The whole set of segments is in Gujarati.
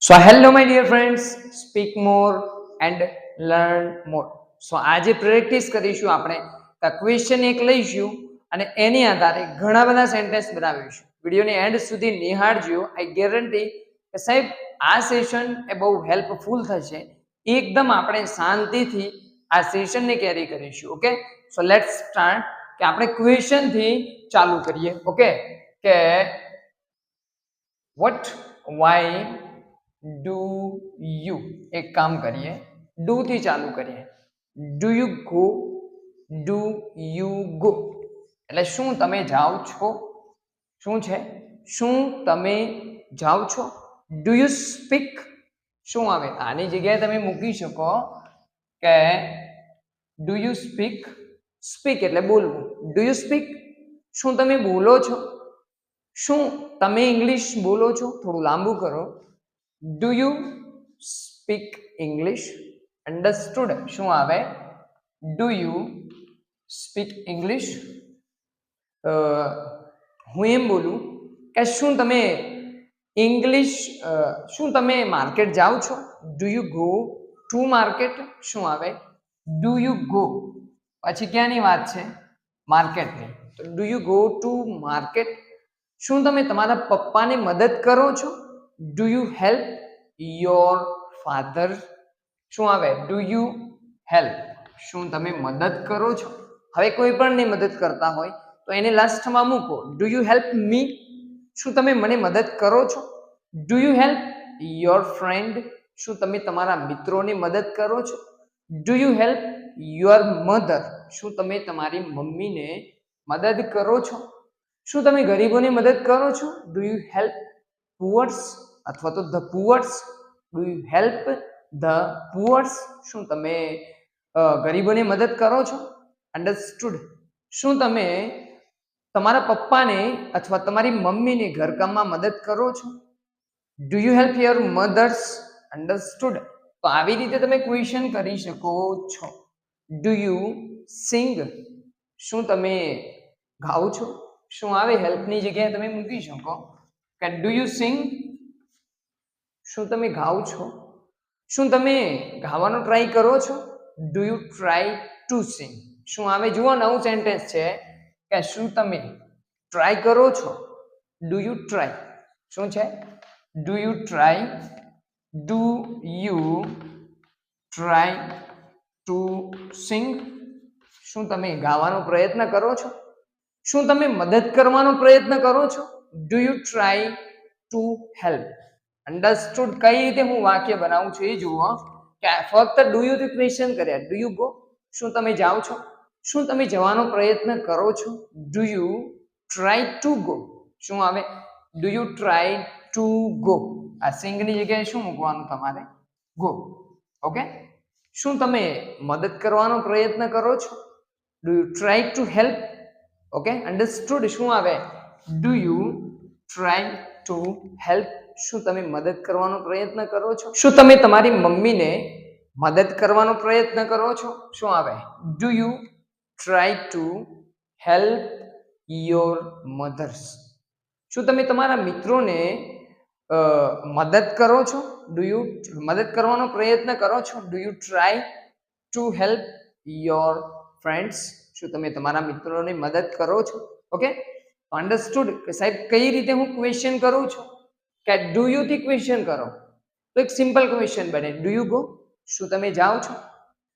So hello my dear friends, speak more and learn more. So આજે પ્રેક્ટિસ કરીશું આપણે ક્વેશ્ચન એક લઈશું અને એની આધારે ઘણા બધા સેન્ટેન્સ બનાવીશું. વિડિયોની એન્ડ સુધી નિહાળજો. આઈ ગેરંટી કે સાહેબ આ સેશન એ બહુ હેલ્પફુલ થશે. એકદમ આપણે શાંતિથી આ સેશનને કેરી કરીશું. Okay, so let's start. કે આપણે ક્વેશ્ચન થી ચાલુ કરીએ. ઓકે, કે વોટ વાય डू यू एक काम करिए, डू थी चालू करिए. Do you go, do you go એટલે શું તમે જાઓ છો? શું છે? શું તમે જાઓ છો? Do you speak? શું આવે? આની જગ્યાએ તમે મૂકી શકો કે ડુ યુ સ્પીક. સ્પીક એટલે બોલવું. Do you speak? શું તમે બોલો છો? શું તમે ઇંગ્લિશ બોલો છો? થોડું લાંબુ કરો. Do you speak English? Understood? શું આવે? Do you speak English? હું એમ બોલું કે શું તમે ઇંગ્લિશ, શું તમે માર્કેટ જાઓ છો? Do you go to market? શું આવે? Do you go? પછી ક્યાંની વાત છે? માર્કેટની. તો do you go to market? શું તમે તમારા પપ્પાને મદદ કરો છો? Do you help your father? શું આવે? Do you help? શું તમે મદદ કરો છો? હવે કોઈ પણ ને મદદ કરતા હોય તો એને લાસ્ટમાં મૂકો. Do you help me? શું તમે મને મદદ કરો છો? Do you help your friend? શું તમે તમારા મિત્રોને મદદ કરો છો? Do you help your mother? શું તમે તમારી મમ્મીને મદદ કરો છો? શું તમે ગરીબોને મદદ કરો છો? Do you help પુઅર્સ અથવા તો the પુઅર્સ? Do you help the poors? શું તમે ગરીબોને મદદ કરો છો? અન્ડરસ્ટુડ? શું તમે તમારા પપ્પાને અથવા તમારી મમ્મીને ઘરકામમાં મદદ કરો છો? Do you help your mothers? Understood? તો આવી રીતે તમે ક્વેશ્ચન કરી શકો છો. Do you sing? શું તમે ગાઓ છો? શું આવે? હેલ્પની જગ્યાએ તમે મૂકી શકો કે ડુ યુ સિંગ? શું તમે ગાઓ છો? શું તમે ગાવાનો ટ્રાય કરો છો? Do you try to sing? શું આવે? જુઓ, નવું સેન્ટેન્સ છે કે શું તમે ટ્રાય કરો છો? Do you try? શું છે? Do you try? Do you try to sing? શું તમે ગાવાનો પ્રયત્ન કરો છો? શું તમે મદદ કરવાનો પ્રયત્ન કરો છો? Do you try to help? Understood? કઈ રીતે હું વાક્ય બનાવું છું એ જુઓ. કે ફક્ત ડુ યુ થી ક્વેશ્ચન કર્યા. Do you go? શું તમે જાઓ છો? શું તમે જવાનો પ્રયત્ન કરો છો? Do you try to go? શું આવે? Do you try to go? આ સિંગની જગ્યાએ શું મૂકવાનું તમારે? ગો. ઓકે. શું તમે મદદ કરવાનો પ્રયત્ન કરો છો? Do you try to help? Okay, understood? શું આવે? Do you try to help? શું તમે મદદ કરવાનો પ્રયત્ન કરો છો? શું તમે તમારી મમ્મીને મદદ કરવાનો પ્રયત્ન કરો છો? શું આવે? Do you try to help your mothers? શું તમે તમારા મિત્રોને મદદ કરો છો? ડુ યુ મદદ કરવાનો પ્રયત્ન કરો છો? Do you try to help your friends? શું તમે તમારા મિત્રોને મદદ કરો છો? Okay, understood? કે સાહેબ કઈ રીતે હું ક્વેશ્ચન કરું છું કે ડુ યુ થી ક્વેશ્ચન કરો તો એક સિમ્પલ ક્વેશ્ચન બને. Do you go? શું તમે જાઓ છો?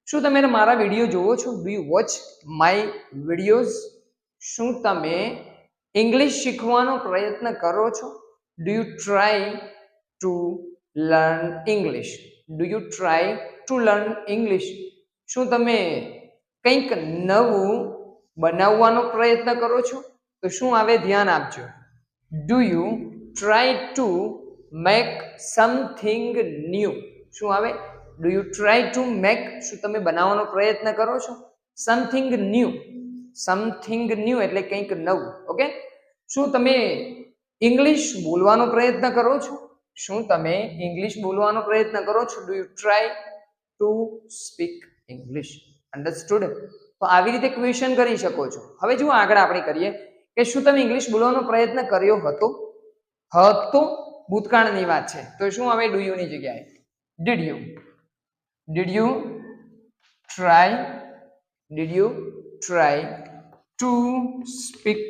શું તમે મારા વિડીયો જોવો છો? Do you watch my videos? શું તમે ઇંગ્લિશ શીખવાનો પ્રયત્ન કરો છો? Do you try to learn English? Do you try to learn English? શું તમે કંઈક નવું બનાવવાનો પ્રયત્ન કરો છો? તો શું આવે? ધ્યાન આપજો. Do you try to make something new? શું આવે? Do you try to make? શું તમે બનાવવાનો પ્રયત્ન કરો છો? Something new? સમથિંગ ન્યૂ એટલે કંઈક નવું. ઓકે. શું તમે ઇંગ્લિશ બોલવાનો પ્રયત્ન કરો છો? શું તમે ઇંગ્લિશ બોલવાનો પ્રયત્ન કરો છો? Do you try to speak English? Understood? તો આવી રીતે ક્વેશ્ચન કરી શકો છો. હવે જુઓ આગળ આપણે કરીએ કે શું તમે ઇંગ્લિશ બોલવાનો પ્રયત્ન કર્યો હતો? ભૂતકાળની વાત છે તો શું આવે ડુ યુ ની જગ્યાએ did you try to speak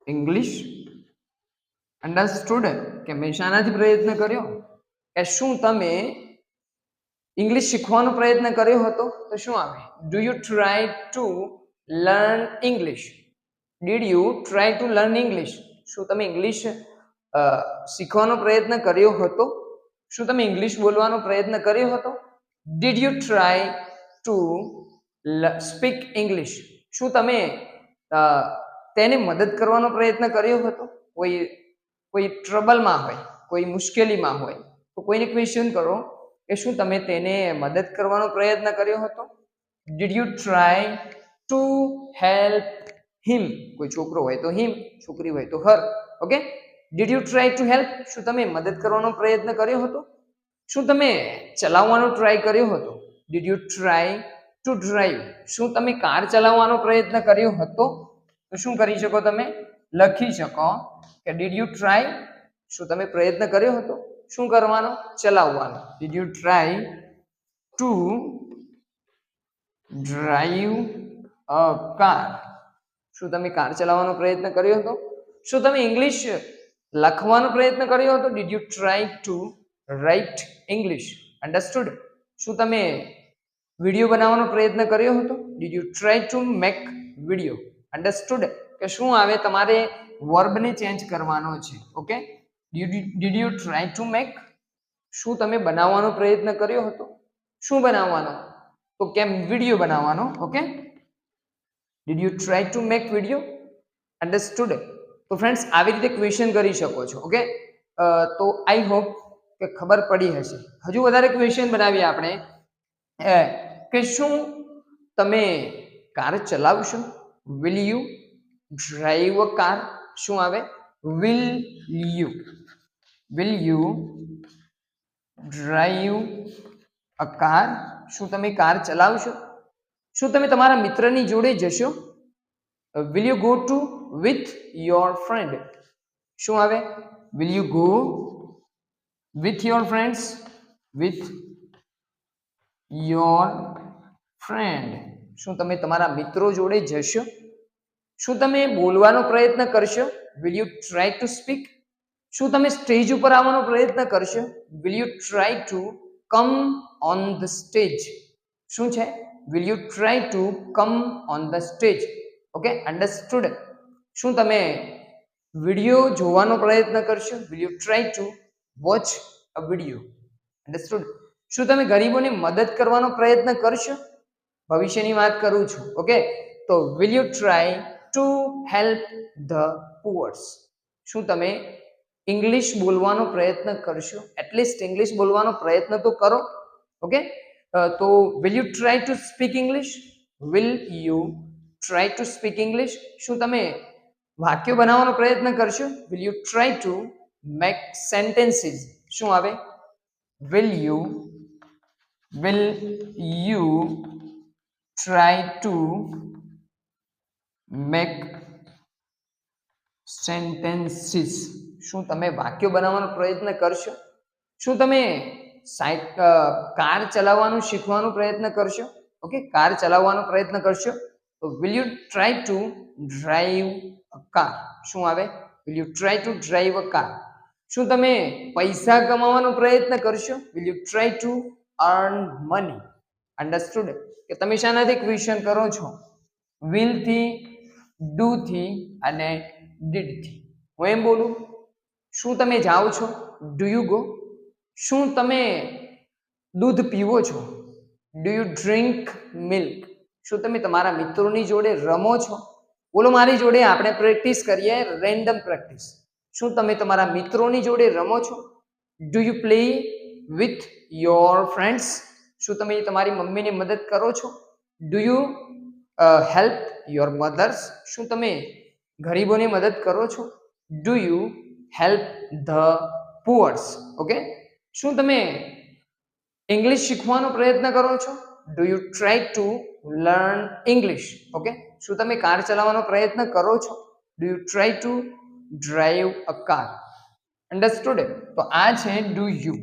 English understood કે મેં શાનાથી પ્રયત્ન કર્યો કે શું તમે ઇંગ્લિશ શીખવાનો પ્રયત્ન કર્યો હતો તો શું આવે do you try to learn English did you try to learn English શું તમે ઇંગ્લિશ શીખવાનો પ્રયત્ન કર્યો હતો શું તમે ઇંગ્લિશ બોલવાનો પ્રયત્ન કર્યો હતો did you try to speak English શું તમે તેને મદદ કરવાનો પ્રયત્ન કર્યો હતો કોઈ ટ્રબલમાં હોય કોઈ મુશ્કેલીમાં હોય તો કોઈને ક્વેશ્ચન કરો કે શું તમે તેને મદદ કરવાનો પ્રયત્ન કર્યો હતો did you try to help him કોઈ છોકરો હોય તો હિમ છોકરી હોય તો her okay did you try to help શું તમે મદદ કરવાનો પ્રયત્ન કર્યો હતો શું તમે ચલાવવાનો ટ્રાય કર્યો હતો did you try to drive શું તમે કાર ચલાવવાનો પ્રયત્ન કર્યો હતો તો શું કરી શકો તમે લખી શકો કે ડીડ યુ ટ્રાય શું તમે પ્રયત્ન કર્યો હતો શું કરવાનો ચલાવવાનો did you try two drive a car શું તમે કાર ચલાવવાનો પ્રયત્ન કર્યો હતો શું તમે ઇંગ્લિશ લખવાનો પ્રયત્ન કર્યો હતો did you try to write English understood શું તમે વિડીયો બનાવવાનો પ્રયત્ન કર્યો હતો did you try to make video understood કે શું આવે તમારે વર્બને ચેન્જ કરવાનો છે okay did you try to make શું તમે બનાવવાનો પ્રયત્ન કર્યો હતો શું બનાવવાનો તો કેમ વિડીયો બનાવવાનો okay did you try to make video understood તો ફ્રેન્ડ્સ આવી રીતે ક્વેશ્ચન કરી શકો છો ઓકે તો આઈ હોપ કે ખબર પડી હશે હજુ વધારે ક્વેશ્ચન બનાવીએ આપણે કે શું તમે કાર ચલાવશો will you drive a car શું આવે will you drive a car શું તમે કાર ચલાવશો શું તમે તમારા મિત્રની જોડે જશો will you go to with your friend શું આવે will you go with your friends with your friend શું તમે તમારા મિત્રો જોડે જશો શું તમે બોલવાનો પ્રયત્ન કરશો will you try to speak શું તમે સ્ટેજ ઉપર આવવાનો પ્રયત્ન કરશો will you try to come on the stage શું છે will you try to come on the stage okay understood શું તમે વિડીયો જોવાનો પ્રયત્ન કરશો will you try to watch a video understood શું તમે ગરીબોને મદદ કરવાનો પ્રયત્ન કરશો ભવિષ્યની વાત કરું છું ઓકે તો will you try to help the poors શું તમે ઇંગ્લિશ બોલવાનો પ્રયત્ન કરશો એટલીસ્ટ ઇંગ્લિશ બોલવાનો પ્રયત્ન તો કરો ઓકે તો will you try to speak English will you try to speak English શું તમે વાક્યો બનાવવાનો પ્રયત્ન કરશો will you try to make sentences શું આવે will you try to make sentences શું તમે વાક્યો બનાવવાનો પ્રયત્ન કરશો શું તમે કાર ચલાવવાનું શીખવાનો પ્રયત્ન કરશો ઓકે કાર ચલાવવાનો પ્રયત્ન કરશો તો will you try two drive a car શું આવે will you try two drive a car શું તમે પૈસા કમાવાનો પ્રયત્ન કરશો will you try to earn money understood કે તમે શાનાથી ક્વેશ્ચન કરો છો વિલ થી ડુ થી અને ડીડ થી હું એમ બોલું શું તમે જાઓ છો ડુ યુ ગો શું તમે દૂધ પીવો છો ડુ યુ ડ્રિંક મિલ્ક શું તમે તમારા મિત્રોની જોડે રમો છો બોલો મારી જોડે આપણે પ્રેક્ટિસ કરીએ રેન્ડમ પ્રેક્ટિસ શું તમે તમારા મિત્રોની જોડે રમો છો do you play with your friends શું તમે તમારી મમ્મીને મદદ કરો છો do you help your mothers શું તમે ગરીબોને મદદ કરો છો do you help the પુઅર્સ okay શું તમે ઇંગ્લિશ શીખવાનો પ્રયત્ન કરો છો do you try to learn English okay શું તમે કાર ચલાવવાનો પ્રયત્ન કરો છો do you try two drive a car understood? તો આ છે ડુ યુ.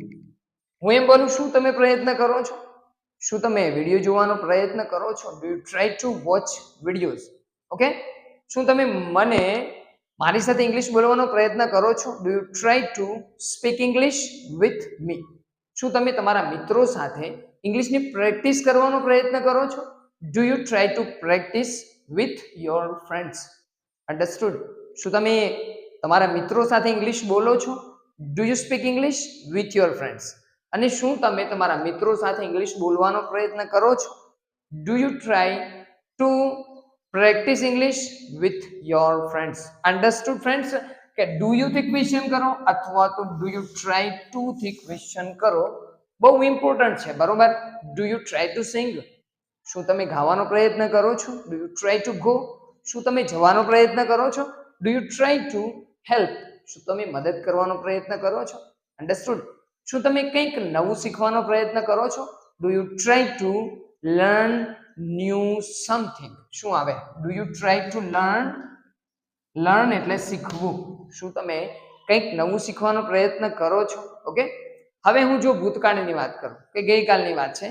હું એમ બોલું, શું તમે પ્રયત્ન કરો છો? શું તમે વિડીયો જોવાનો પ્રયત્ન કરો છો? Do you try to watch videos? Okay. શું તમે મારી સાથે ઇંગ્લિશ બોલવાનો પ્રયત્ન કરો છો? Do you try to speak English with me? શું તમે તમારા મિત્રો સાથે ઇંગ્લિશની પ્રેક્ટિસ કરવાનો પ્રયત્ન કરો છો? Do you try two practice with your friends? Understood? શું તમે તમારા મિત્રો સાથે ઇંગ્લિશ બોલો છો? Do you speak English with your friends? અને શું તમે તમારા મિત્રો સાથે ઇંગ્લિશ બોલવાનો પ્રયત્ન કરો છો? Do you try two practice English with your friends? Understood friends? કે ડુ યુ થી ક્વેશ્ચન કરો અથવા તો ડુ યુ ટ્રાય ટુ થી ક્વેશ્ચન કરો. બહુ ઇમ્પોર્ટન્ટ છે, બરોબર? Do you try to sing? શું તમે ગાવાનો પ્રયત્ન કરો છો? Do you try to go? શું તમે જવાનો પ્રયત્ન કરો છો? Do you try to help? શું તમે મદદ કરવાનો પ્રયત્ન કરો છો? અંડરસ્ટુડ? શું તમે કંઈક નવું શીખવાનો પ્રયત્ન કરો છો? Do you try to learn new something? શું આવે? Do you try to learn એટલે શીખવું. શું તમે કંઈક નવું શીખવાનો પ્રયત્ન કરો છો? ઓકે. હવે હું જો ભૂતકાળની વાત કરું કે ગઈકાલની વાત છે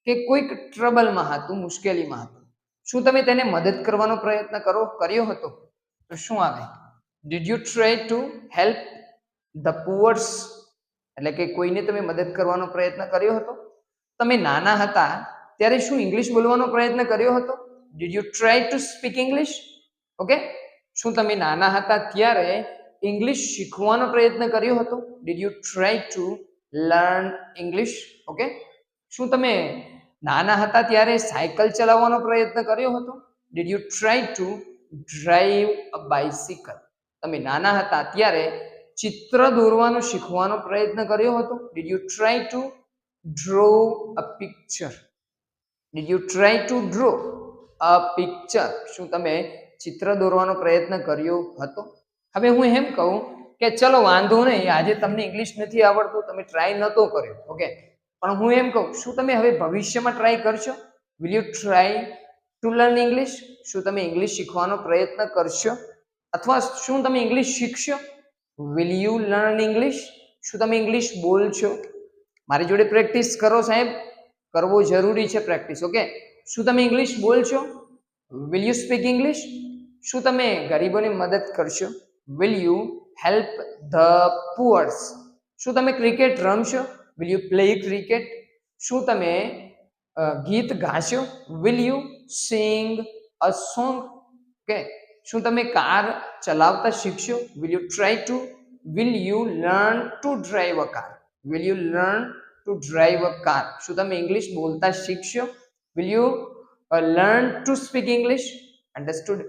કે કોઈક ટ્રબલમાં હતું, મુશ્કેલીમાં હતું, શું તમે તેને મદદ કરવાનો પ્રયત્ન કર્યો હતો? તો શું આવે? Did you try to help the પુઅર્સ? એટલે કે કોઈને તમે મદદ કરવાનો પ્રયત્ન કર્યો હતો? તમે નાના હતા ત્યારે શું ઇંગ્લિશ બોલવાનો પ્રયત્ન કર્યો હતો? Did you try to speak English? Okay. શું તમે નાના હતા ત્યારે ઇંગ્લિશ શીખવાનો પ્રયત્ન કર્યો હતો? Did you try to learn English? Okay. શું તમે નાના હતા ત્યારે સાયકલ ચલાવવાનો પ્રયત્ન કર્યો હતો? Did you try two drive a bicycle? તમે નાના હતા ત્યારે ચિત્ર દોરવાનું શીખવાનો પ્રયત્ન કર્યો હતો? Did you try to draw a picture? Did you try to draw a picture? શું તમે ચિત્ર દોરવાનો પ્રયત્ન કર્યો હતો? હવે હું એમ કહું કે ચલો વાંધો નહીં, આજે તમને ઇંગ્લિશ નથી આવડતું, તમે ટ્રાય નતો કર્યો, ઓકે, પણ હું એમ કહું, શું તમે હવે ભવિષ્યમાં ટ્રાય કરશો? Will you try to learn English? શું તમે ઇંગ્લિશ શીખવાનો પ્રયત્ન કરશો? અથવા શું તમે ઇંગ્લિશ શીખશો? Will you learn English? શું તમે ઇંગ્લિશ બોલશો? મારી જોડે પ્રેક્ટિસ કરો સાહેબ, કરવો જરૂરી છે પ્રેક્ટિસ, ઓકે. શું તમે ઇંગ્લિશ બોલશો? Will you speak English? શું તમે ગરીબોની મદદ કરશો? Will you help the poors? શું તમે ક્રિકેટ રમશો? Will you play cricket? શું તમે ગીત ગાશો? Will you sing a song? Okay. શું તમે કાર ચલાવતા શીખશો? Will you try to? Will you learn to drive a car? Will you learn to drive a car? શું તમે ઇંગ્લિશ બોલતા શીખશો? Will you learn to speak English? Understood?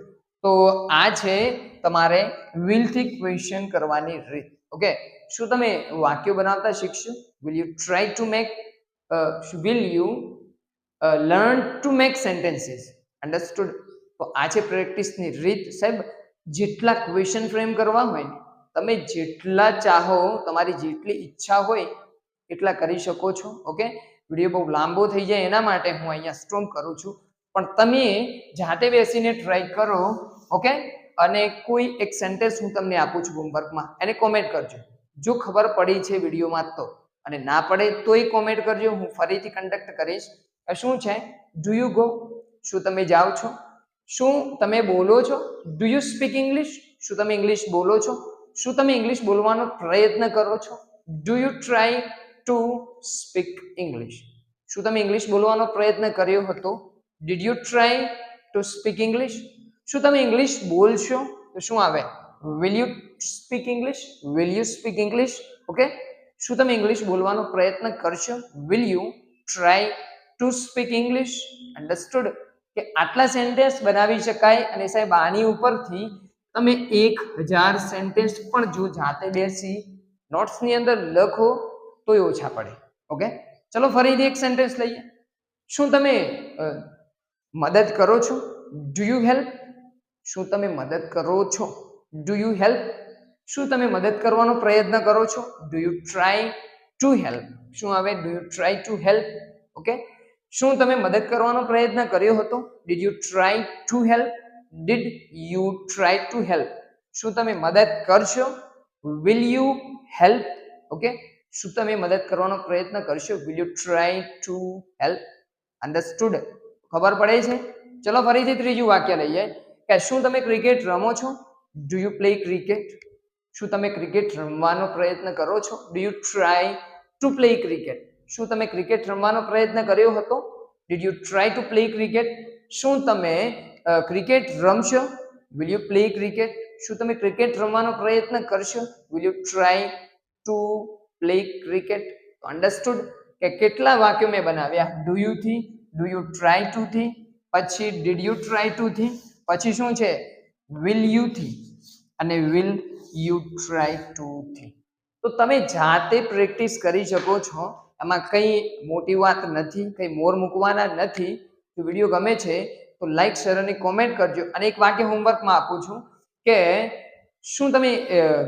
તો આ છે તમારે વિલ થી ક્વેશ્ચન કરવાની રીત, ઓકે. શું તમે વાક્યો બનાવતા શીખશો? Will you try to make will you learn to make sentences? Understood? તો આ છે પ્રેક્ટિસની રીત સાહેબ. જેટલા ક્વેશ્ચન ફ્રેમ કરવા હોય ને, તમે જેટલા ચાહો, તમારી જેટલી ઈચ્છા હોય એટલા કરી શકો છો, ઓકે. વિડીયો બહુ લાંબો થઈ જાય એના માટે હું અહીંયા સ્ટોપ કરું છું, પણ તમે જાતે બેસીને ટ્રાય કરો, ઓકે. અને કોઈ એક સેન્ટેન્સ હું તમને આપું છું હોમવર્કમાં, એને કોમેન્ટ કરજો. જો ખબર પડી છે વિડીયોમાં તો, અને ના પડે તોય કોમેન્ટ કરજો, હું ફરીથી કન્ડક્ટ કરીશ. શું છે? Do you go? શું તમે જાઓ છો? શું તમે બોલો છો? Do you speak English? શું તમે ઇંગ્લિશ બોલો છો? શું તમે ઇંગ્લિશ બોલવાનો પ્રયત્ન કરો છો? Do you try to speak English? શું તમે ઇંગ્લિશ બોલવાનો પ્રયત્ન કર્યો હતો? Did you try to speak English? શું તમે ઇંગ્લિશ બોલશો? તો શું આવે? Will you speak English? Will you speak English? Okay. શું તમે ઇંગ્લિશ બોલવાનો પ્રયત્ન કરશો? Will you try to speak English? Understood? કે આટલા સેન્ટેન્સ બનાવી શકાય. અને સાહેબ આની ઉપરથી તમે 1000 સેન્ટેન્સ પણ જો જાતે બેસી નોટ્સની અંદર લખો તોય ઓછા પડે, ઓકે. ચલો ફરીથી એક સેન્ટેન્સ લઈએ. શું તમે મદદ કરો છો? Do you help? શું તમે મદદ કરો છો? Do you help? શું તમે મદદ કરવાનો પ્રયત્ન કરો છો? Do you try to help? શું આવે? Do you try to help? Okay. શું તમે મદદ કરવાનો પ્રયત્ન કર્યો હતો? Did you try to help? Did you try to help? શું તમે મદદ કરશો? Will you help? ઓકે, શું તમે મદદ કરવાનો પ્રયત્ન કરશો? Will you try to help? Understood? ખબર પડે છે? ચલો ફરીથી ત્રીજું વાક્ય લઈએ કે શું તમે ક્રિકેટ રમો છો? Do you play cricket? શું તમે ક્રિકેટ રમવાનો પ્રયત્ન કરો છો? Do you try to play cricket? શું તમે ક્રિકેટ રમવાનો પ્રયત્ન કર્યો હતો? Did you try to play cricket? શું તમે ક્રિકેટ રમશો? Will you play cricket? શું તમે ક્રિકેટ રમવાનો પ્રયત્ન કરશો? Will you try to play cricket? Understood કે કેટલા વાક્યો મેં બનાવ્યા? ડુ યુ થી, ડુ યુ ટ્રાય ટુ થી, પછી ડીડ યુ ટ્રાય ટુ થી, પછી શું છે વિલ યુ થી અને વિલ યુ ટ્રાય ટુ થી. તો તમે જાતે પ્રેક્ટિસ કરી શકો છો, એમાં કંઈ મોટી વાત નથી, કંઈ મોર મૂકવાના નથી. તો વિડીયો ગમે છે તો લાઈક શેર અને કોમેન્ટ કરજો. અને એક વાક્ય હોમવર્કમાં આપું છું કે શું તમે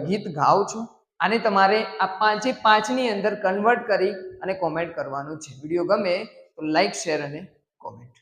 ગીત ગાઓ છો? આને તમારે આ પાંચે પાંચની અંદર કન્વર્ટ કરી અને કોમેન્ટ કરવાનું છે. વિડીયો ગમે તો લાઈક શેર અને